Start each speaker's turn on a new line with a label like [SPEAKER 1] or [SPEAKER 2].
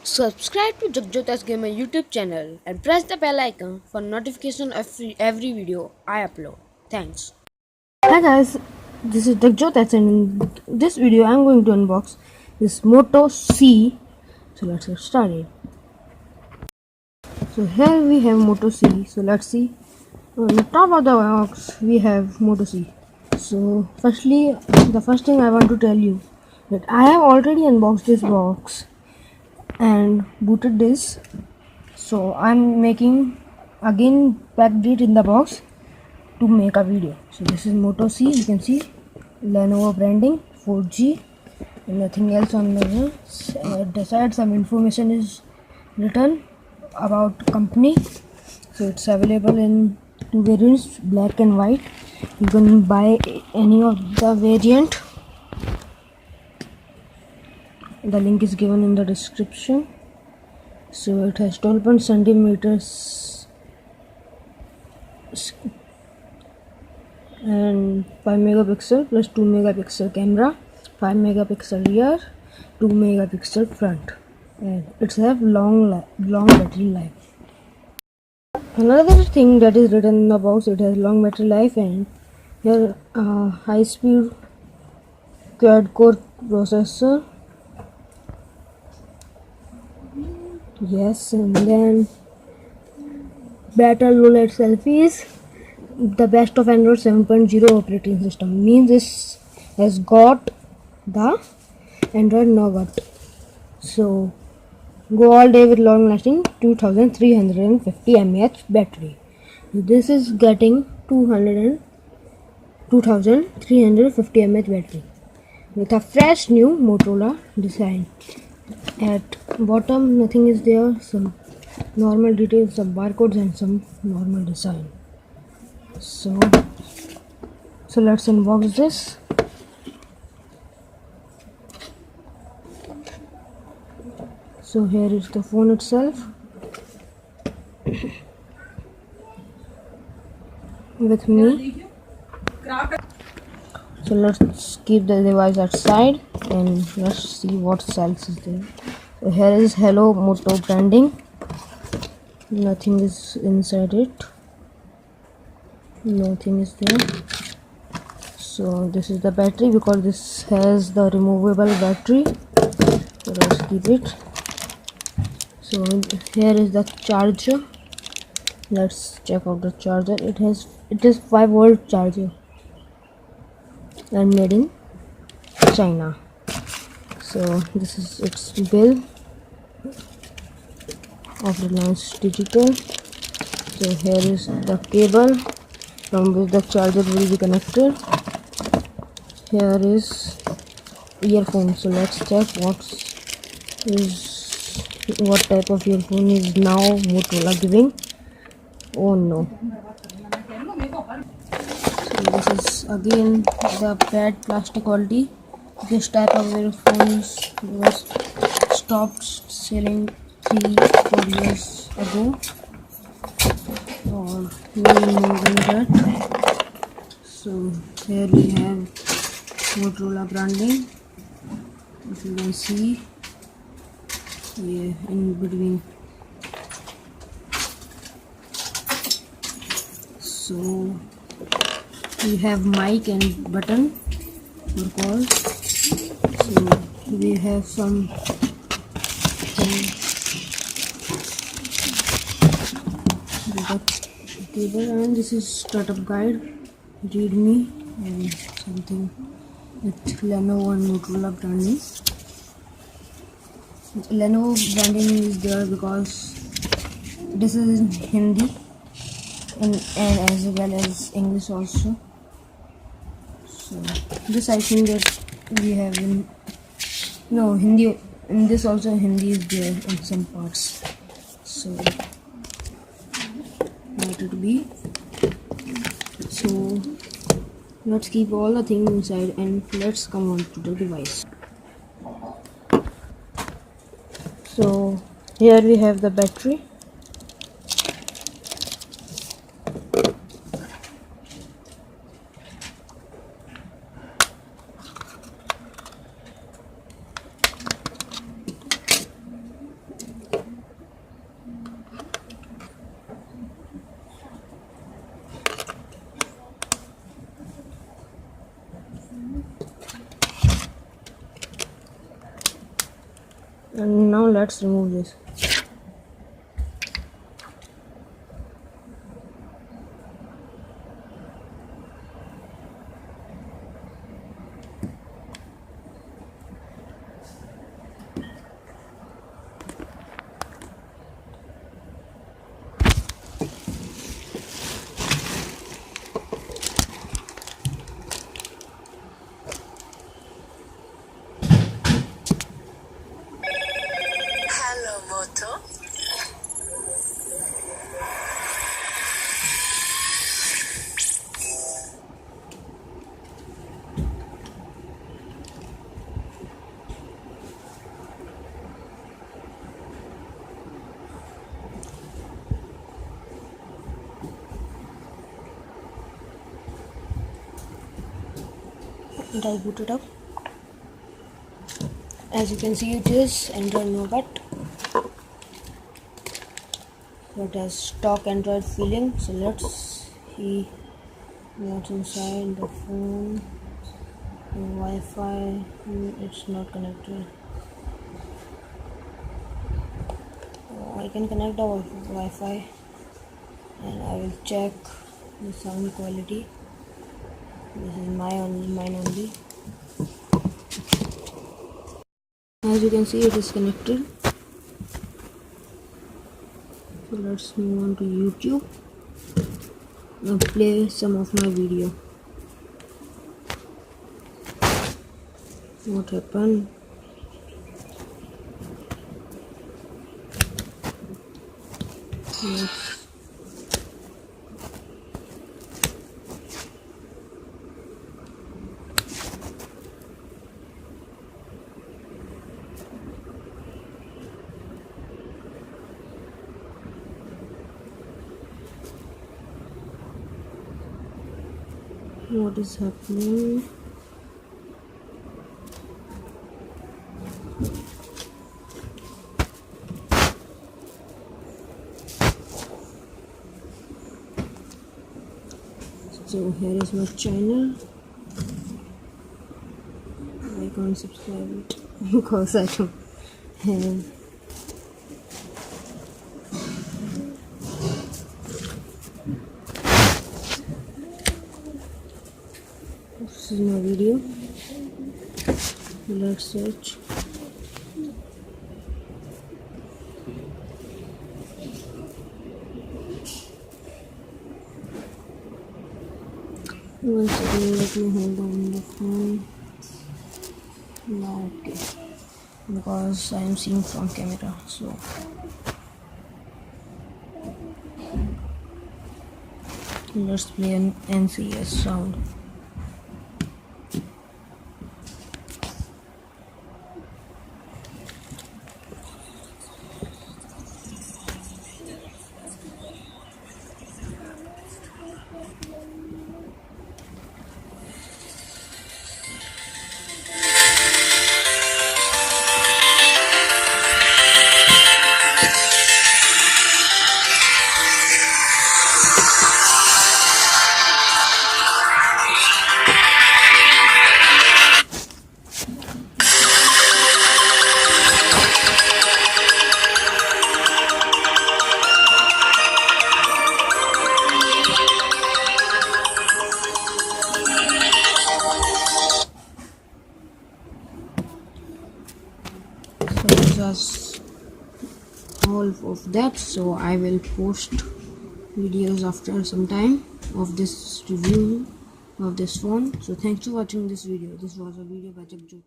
[SPEAKER 1] Subscribe to Jagjot Gamer YouTube channel and press the bell icon for notification of every video I upload. Thanks.
[SPEAKER 2] Hi guys, this is Jagjot and in this video I'm going to unbox this Moto C. So let's get started. So here we have Moto C. So let's see. On the top of the box we have Moto C. So firstly, the first thing I want to tell you that I have already unboxed this box and booted this. So I'm making again packed it in the box to make a video. So this is Moto C, you can see Lenovo branding 4G and nothing else on the side. Some information is written about company. So it's available in two variants, black and white. You can buy any of the variant. The link is given in the description. So it has 12 centimeters and 5 megapixel plus 2 megapixel camera, 5 megapixel rear, 2 megapixel front, and it's have long battery life. Another thing that is written in the box, it has long battery life and here high speed quad core processor. Yes, and then better OLED selfies. The best of Android 7.0 operating system means this has got the Android Nougat. So go all day with long lasting 2350 mAh battery. This is getting 2350 mAh battery with a fresh new Motorola design. At bottom nothing is there, some normal details, some barcodes and some normal design. So let's unbox this. So here is the phone itself with me. So let's keep the device outside and let's see what else is there. So here is Hello Moto branding. Nothing is inside it. Nothing is there. So this is the battery because this has the removable battery. So let's keep it. So here is the charger. Let's check out the charger. It is 5-volt charger and made in China. So this is its bill of Reliance Digital. So here is the cable from which the charger will be connected. Here is earphone. So let's check what type of earphone is now Motorola giving. Oh no. So this is again the bad plastic quality. This type of earphones was stopped selling 3-4 years ago or maybe more than that. So here we have Motorola branding, if you can see here in between. So we have mic and button for calls. So we have some cable, and this is startup guide, readme, and something with Lenovo and Motorola branding. Lenovo branding is there because this is in Hindi and as well as English also. So this I think that we have in Hindi. In this also Hindi is there in some parts. So let it be. So let's keep all the things inside and let's come on to the device. So here we have the battery. Now let's remove this.
[SPEAKER 3] Hello, Moto.
[SPEAKER 1] And I'll boot it up. As you can see, it is Android Nougat. So it has stock Android feeling. So let's see what's inside the phone. The Wi-Fi, it's not connected. I can connect the Wi-Fi and I will check the sound quality. This is mine only. As you can see, it is connected. So let's move on to YouTube and play some of my video. What happened? Let's what is happening? So here is my channel. I can't subscribe it because I don't have. This is my video. Let's search. One second, let me hold on the phone. Now, okay, because I am seeing from camera, so let's play an NCS sound. So this was all of that. So I will post videos after some time of this review of this phone. So thanks for watching this video. This was a video by Jagjot.